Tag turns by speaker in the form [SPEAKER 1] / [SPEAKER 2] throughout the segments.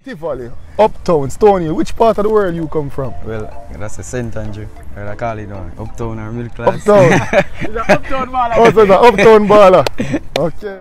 [SPEAKER 1] Tivoli, Uptown, Stony, which part of the world you come from?
[SPEAKER 2] Well, that's a St. Andrew. I call it Uptown or middle class.
[SPEAKER 1] Uptown.
[SPEAKER 3] It's an Uptown baller.
[SPEAKER 1] Oh, so it's an Uptown baller. Okay.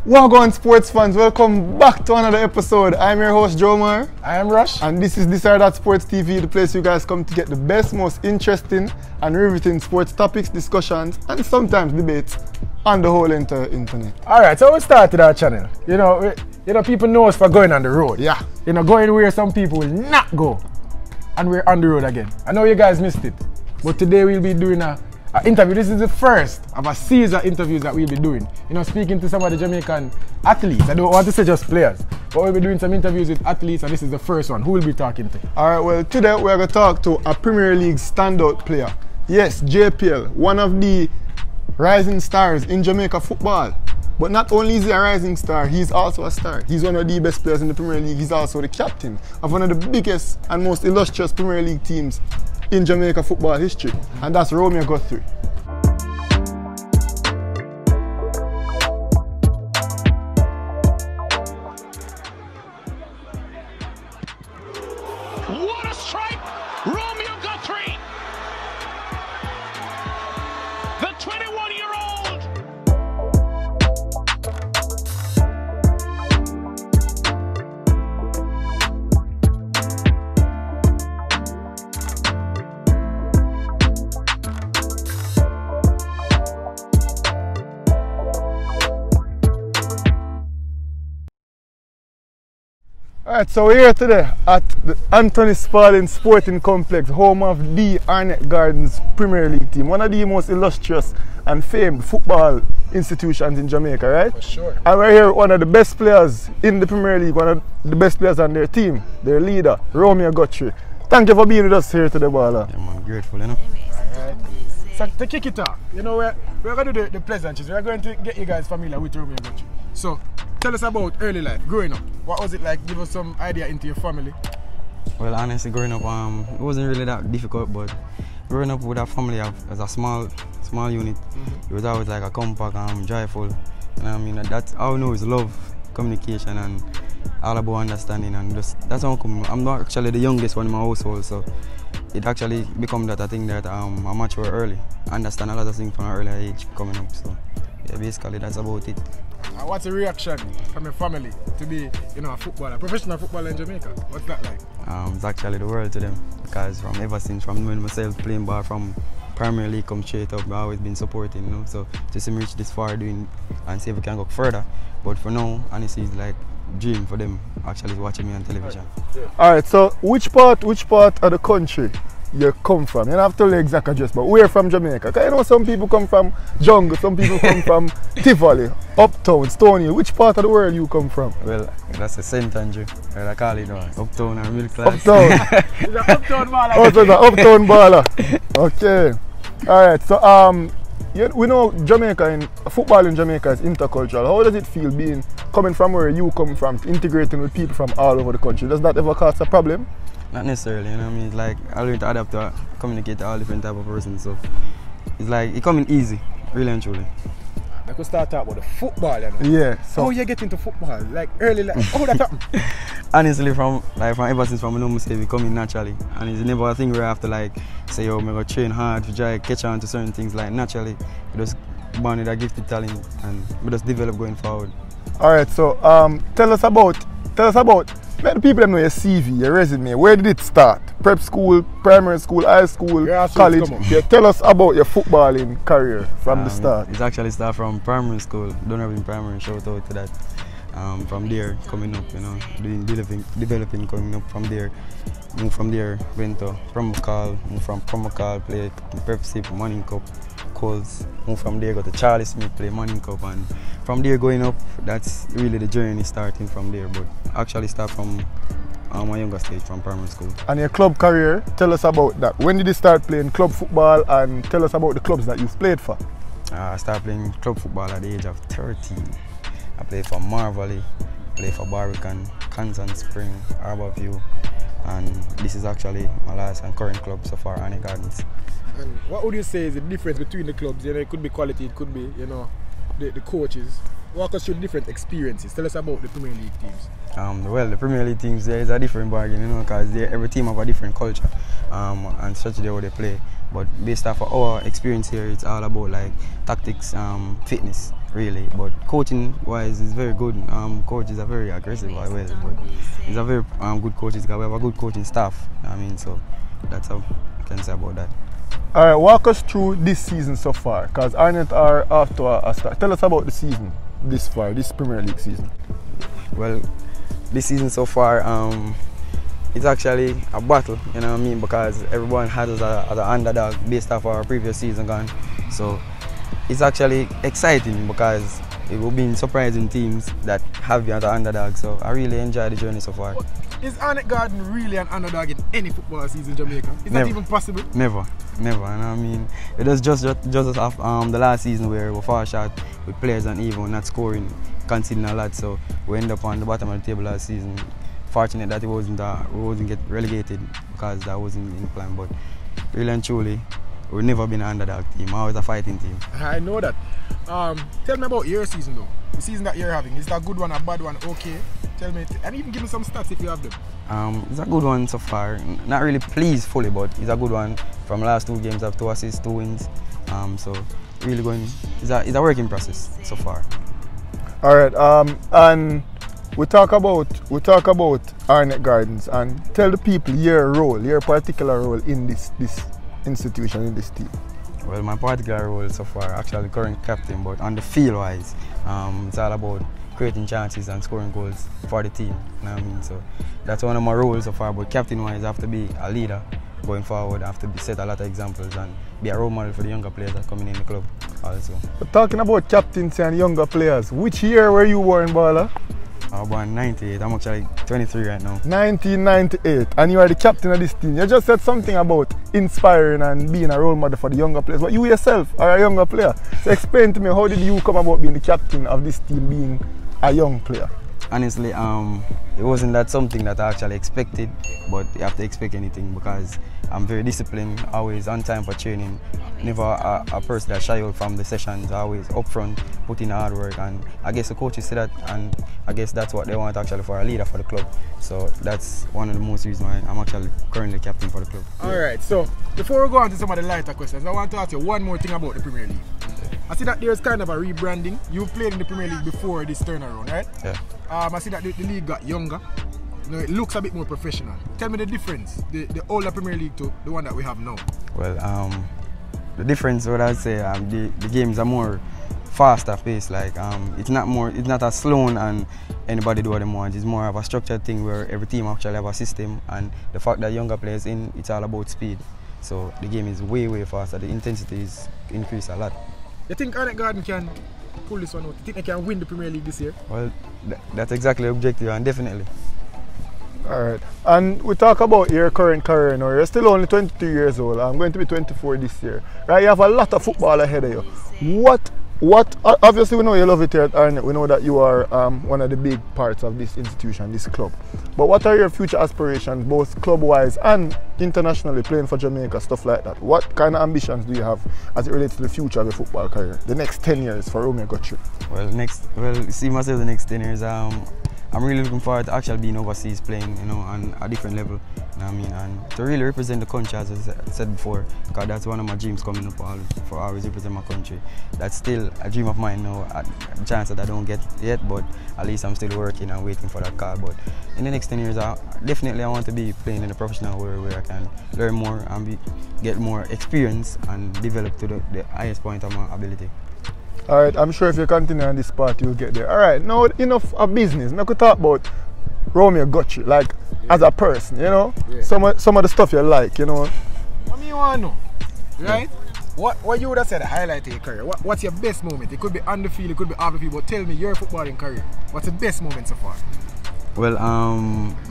[SPEAKER 1] Wagwan sports fans, welcome back to another episode. I'm your host Joe Mar.
[SPEAKER 3] I am Rush.
[SPEAKER 1] And this is This or That Sports TV, the place you guys come to get the best, most interesting and riveting sports topics, discussions and sometimes debates on the whole entire internet.
[SPEAKER 3] Alright, so we started our channel. You know, people know us for going on the road.
[SPEAKER 1] Yeah.
[SPEAKER 3] You know, going where some people will not go. And we're on the road again. I know you guys missed it. But today we'll be doing an interview. This is the first of a series of interviews that we'll be doing. You know, speaking to some of the Jamaican athletes. I don't want to say just players, but we'll be doing some interviews with athletes, and this is the first one. Who will be talking to?
[SPEAKER 1] Alright, well today we're going to talk to a Premier League standout player. Yes, JPL, one of the rising stars in Jamaica football. But not only is he a rising star, he's also a star. He's one of the best players in the Premier League. He's also the captain of one of the biggest and most illustrious Premier League teams in Jamaica football history, and that's Romeo Guthrie.
[SPEAKER 4] What a strike! Romeo Guthrie! The 21-year-old!
[SPEAKER 1] Alright, so we're here today at the Anthony Spalding Sporting Complex, home of the Arnett Gardens Premier League team, one of the most illustrious and famed football institutions in Jamaica, right?
[SPEAKER 3] For sure.
[SPEAKER 1] And we're here with one of the best players in the Premier League, one of the best players on their team, their leader, Romeo Guthrie. Thank you for being with us here today, Bala.
[SPEAKER 2] Yeah, man, grateful, you know.
[SPEAKER 3] Alright. So to kick it off, you know, we're going to do the pleasantries. We're going to get you guys familiar with Romeo Guthrie. So, tell us about early life, growing up. What was it like? Give us some idea into your family.
[SPEAKER 2] Well, honestly, growing up, it wasn't really that difficult, but growing up with a family as a small unit, it was always like a compact, joyful. And I mean, that's all I know is love, communication, and all about understanding. And that's how come. I'm not actually the youngest one in my household, so it actually become that I think that I mature early, understand a lot of things from an early age coming up. So yeah, basically that's about it.
[SPEAKER 3] And what's the reaction from your family to be, you know, a footballer, professional footballer in Jamaica? What's that like?
[SPEAKER 2] It's actually the world to them, because ever since knowing myself playing ball from Premier League come straight up, I've always been supporting, you know. So to see me reach this far doing and see if we can go further. But for now, honestly, it's like a dream for them actually watching me on television.
[SPEAKER 1] Alright, so which part of the country you come from? You don't have to tell the exact address, but we're from Jamaica. Because you know some people come from jungle, some people come from Tivoli, Uptown, Stony. Which part of the world you come from?
[SPEAKER 2] Well, that's a St. Andrew. I call it Uptown or middle class.
[SPEAKER 1] Uptown.
[SPEAKER 3] It's an Uptown baller.
[SPEAKER 1] Oh, so it's an Uptown baller. Okay. Alright, so we know football in Jamaica is intercultural. How does it feel coming from where you come from, integrating with people from all over the country? Does that ever cause a problem?
[SPEAKER 2] Not necessarily, you know what I mean? It's like I learn to adapt to communicate to all different type of persons. So it's like it coming easy, really and truly.
[SPEAKER 3] I could start talking about the football, you know.
[SPEAKER 1] Yeah. So
[SPEAKER 3] how you get into football? Like early, like how that happened?
[SPEAKER 2] Honestly, from ever since I know myself, it coming naturally, and it's never a thing where I have to like say, "Oh, I'm gonna train hard to try catch on to certain things." Like naturally, we just born with a gifted talent, and we just develop going forward.
[SPEAKER 1] All right. So tell us about. Let the people know your CV, your resume. Where did it start? Prep school, primary school, high school, college. Yeah, tell us about your footballing career from the start.
[SPEAKER 2] It actually started from primary school. Don't have in primary. Shout out to that. From there, coming up, you know, doing developing, coming up from there. Moved from there, went to Promocal. Moved from Promocal, played Pepsi, Morning Cup, Coles. Moved from there, got to Charlie Smith, play Morning Cup, and from there going up, that's really the journey starting from there. But actually start from my younger stage, from primary school. And
[SPEAKER 1] your club career, tell us about that. When did you start playing club football, and tell us about the clubs that you've played for?
[SPEAKER 2] I started playing club football at the age of 13. I play for Marvally, play for Barbican, Canton Spring, Harbourview, and this is actually my last and current club so far, Arnett Gardens.
[SPEAKER 3] And what would you say is the difference between the clubs? You know, it could be quality, it could be, you know, the coaches. Walk us through different experiences. Tell us about the Premier League teams.
[SPEAKER 2] Well, the Premier League teams, there is a different bargain, you know, because every team have a different culture and strategy how they play. But based off of our experience here, it's all about like tactics, fitness, really. But coaching-wise, it's very good. Coaches are very aggressive as well, but it's a very good coaches because we have a good coaching staff. I mean, so that's how I can say about that.
[SPEAKER 1] All right, walk us through this season so far, because Arnett are off to a start. Tell us about the season this far, this Premier League season.
[SPEAKER 2] Well, this season so far, it's actually a battle, you know what I mean, because everyone had us as an underdog based off our previous season gone. So it's actually exciting because it will be surprising teams that have you as an underdog. So I really enjoy the journey so far.
[SPEAKER 3] Is Arnett Garden really an underdog in any football season in Jamaica? Is that even possible?
[SPEAKER 2] Never. You know what I mean? It was just as the last season where we far short with players and even not scoring, conceding a lot. So we end up on the bottom of the table last season. Fortunate that we wasn't get relegated because that wasn't in the plan. But really and truly, we've never been an underdog team. Always a fighting team.
[SPEAKER 3] I know that. Tell me about your season though. The season that you're having, is that a good one, a bad one? Okay. Tell me, and even give me some stats if you have them.
[SPEAKER 2] It's a good one so far. Not really pleased fully, but it's a good one. From last 2 games, I have 2 assists, 2 wins. So really going. It's a working process so far.
[SPEAKER 1] All right. And we talk about Arnett Gardens, and tell the people your role, your particular role in this institution, in this team.
[SPEAKER 2] Well, my particular role so far, actually current captain, but on the field wise, it's all about creating chances and scoring goals for the team. You know what I mean? So that's one of my roles so far. But captain wise, I have to be a leader going forward. I have to set a lot of examples and be a role model for the younger players that are coming in the club also.
[SPEAKER 1] But talking about captaincy and younger players, which year were you born, Bala?
[SPEAKER 2] I was born in 98. I'm actually 23 right now.
[SPEAKER 1] 1998, and you are the captain of this team. You just said something about inspiring and being a role model for the younger players, but you yourself are a younger player. So explain to me, how did you come about being the captain of this team, being a young player?
[SPEAKER 2] Honestly, it wasn't that something that I actually expected, but you have to expect anything because I'm very disciplined, always on time for training, never a person that shy out from the sessions, always up front, put in hard work, and I guess the coaches say that, and I guess that's what they want actually for a leader for the club. So that's one of the most reasons why I'm actually currently captain for the club.
[SPEAKER 3] Alright, so before we go on to some of the lighter questions, I want to ask you one more thing about the Premier League. I see that there's kind of a rebranding. You've played in the Premier League before this turnaround, right?
[SPEAKER 2] Yeah.
[SPEAKER 3] I see that the league got younger. You know, it looks a bit more professional. Tell me the difference, the older Premier League to the one that we have now.
[SPEAKER 2] Well, the difference, what I'd say, the games are more faster paced. Like it's not as slow and anybody do what they want. It's more of a structured thing where every team actually have a system, and the fact that younger players in, it's all about speed. So the game is way faster. The intensity is increased a lot.
[SPEAKER 3] You think Arnett Garden can pull this one out? You think they can win the Premier League this year?
[SPEAKER 2] Well, that's exactly the objective, and definitely.
[SPEAKER 1] Alright, and we talk about your current career now. You're still only 22 years old. I'm going to be 24 this year. Right, you have a lot of football ahead of you. What obviously we know you love it here at Arnett. We know that you are one of the big parts of this institution, this club. But what are your future aspirations, both club-wise and internationally, playing for Jamaica, stuff like that? What kind of ambitions do you have as it relates to the future of your football career, the next 10 years for Romeo Guthrie?
[SPEAKER 2] Well, see myself the next 10 years. I'm really looking forward to actually being overseas, playing, you know, on a different level, you know what I mean, and to really represent the country, as I said before, because that's one of my dreams coming up, for always represent my country. That's still a dream of mine now, a chance that I don't get yet, but at least I'm still working and waiting for that call. But in the next 10 years, I want to be playing in a professional world where I can learn more and get more experience and develop to the highest point of my ability.
[SPEAKER 1] Alright, I'm sure if you continue on this part, you'll get there. Alright, now enough of business. Now we talk about Romeo Guthrie, like as a person, you know? Yeah. Some of the stuff you like, you know?
[SPEAKER 3] What do you want to know? Right? Yeah. What you would have said a highlight of your career? What's your best moment? It could be on the field, it could be off the field, but tell me your footballing career. What's the best moment so far?
[SPEAKER 2] Well,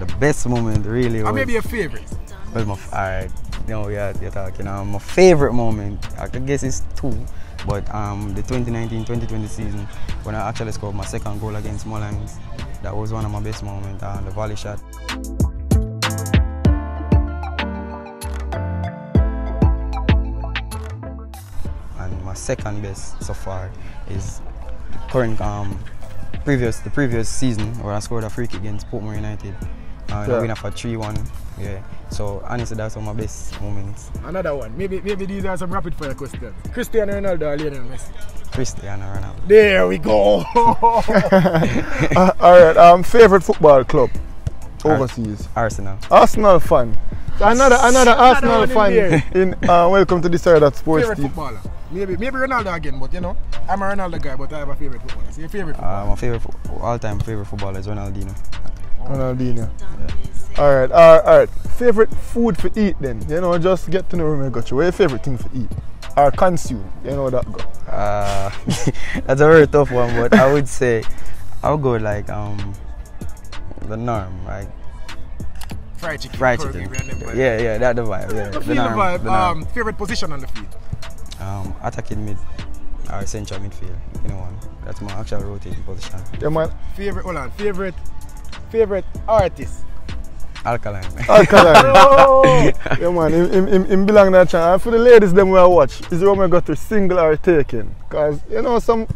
[SPEAKER 2] the best moment really was...
[SPEAKER 3] Or maybe your favourite?
[SPEAKER 2] Well, alright, you know, you're talking. My favourite moment, I guess it's 2. But the 2019-2020 season, when I actually scored my second goal against Mullins, that was one of my best moments, the volley shot. And my second best so far is the current the previous season where I scored a free kick against Portmore United. I win for 3-1. Yeah. So honestly, that's one of my best moments.
[SPEAKER 3] Another one. Maybe these are some rapid fire questions. Cristiano Ronaldo or Lionel Messi?
[SPEAKER 2] Cristiano Ronaldo.
[SPEAKER 3] There we go.
[SPEAKER 1] Alright, favorite football club overseas?
[SPEAKER 2] Arsenal.
[SPEAKER 1] Arsenal fan. Another Arsenal fan in welcome to the side of sports.
[SPEAKER 3] Favorite footballer? Maybe Ronaldo again, but you know, I'm a Ronaldo guy, but I have a favorite footballer. So your favorite footballer?
[SPEAKER 2] My all-time favorite footballer is Ronaldinho.
[SPEAKER 1] Ronaldinho. Yeah. Alright. Favorite food for eat then? You know, just get to know Romeo Guthrie. What's your favorite thing for eat? Or consume? You know that go.
[SPEAKER 2] That's a very tough one, but I would say I'll go like the norm, right?
[SPEAKER 3] Fried chicken.
[SPEAKER 2] Yeah, that's the vibe. Yeah,
[SPEAKER 3] the norm. Favorite position on the field?
[SPEAKER 2] Attacking mid or central midfield. You know one. That's my actual rotating position.
[SPEAKER 1] Yeah, man.
[SPEAKER 3] Favorite artist?
[SPEAKER 2] Alkaline.
[SPEAKER 1] Oh. Yeah, man. Him belong to that channel. And for the ladies, them will watch. Is Romeo Guthrie single or taken? Because you know some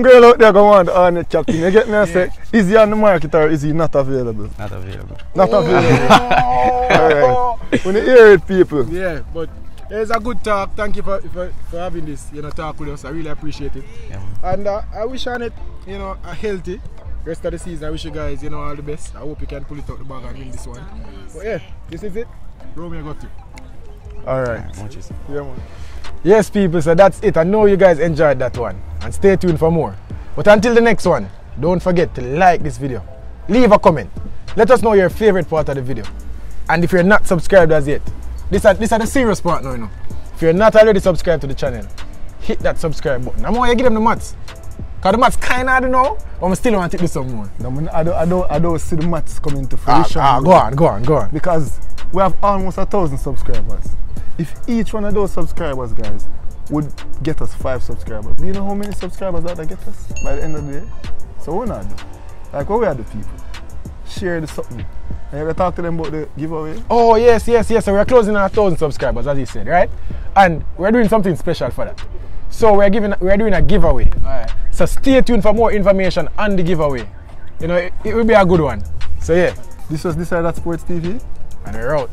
[SPEAKER 1] girl out there go want the Arnett Captain. You get me? I say, is he on the market or is he not available?
[SPEAKER 2] Not available.
[SPEAKER 1] Not available. Alright. When you hear it, people.
[SPEAKER 3] Yeah, but it's a good talk. Thank you for having this, talk with us. I really appreciate it.
[SPEAKER 2] Yeah.
[SPEAKER 3] And I wish Arnett, a healthy rest of the season. I wish you guys, all the best. I hope you can pull it out the bag and win this one. But yeah, this is it. Romeo Guthrie.
[SPEAKER 1] Alright.
[SPEAKER 3] Yeah, man. Yes, people, so that's it. I know you guys enjoyed that one. And stay tuned for more. But until the next one, don't forget to like this video. Leave a comment. Let us know your favorite part of the video. And if you're not subscribed as yet, this are the serious part now, If you're not already subscribed to the channel, hit that subscribe button. I'm going to give them the maths. Because the maths kind of, I don't know, but I still want to do some more.
[SPEAKER 1] No, I don't see the maths coming to fruition.
[SPEAKER 3] Go on.
[SPEAKER 1] Because we have almost 1,000 subscribers. If each one of those subscribers, guys, would get us 5 subscribers, do you know how many subscribers that get us by the end of the day? So what not do? Like what we are the people? Share the something. And you ever talk to them about the giveaway?
[SPEAKER 3] Oh yes. So we're closing on 1,000 subscribers, as you said, right? And we're doing something special for that. So we're doing a giveaway. Alright. So stay tuned for more information on the giveaway. It will be a good one. So yeah.
[SPEAKER 1] This was This Side of Sports TV.
[SPEAKER 3] And we're out.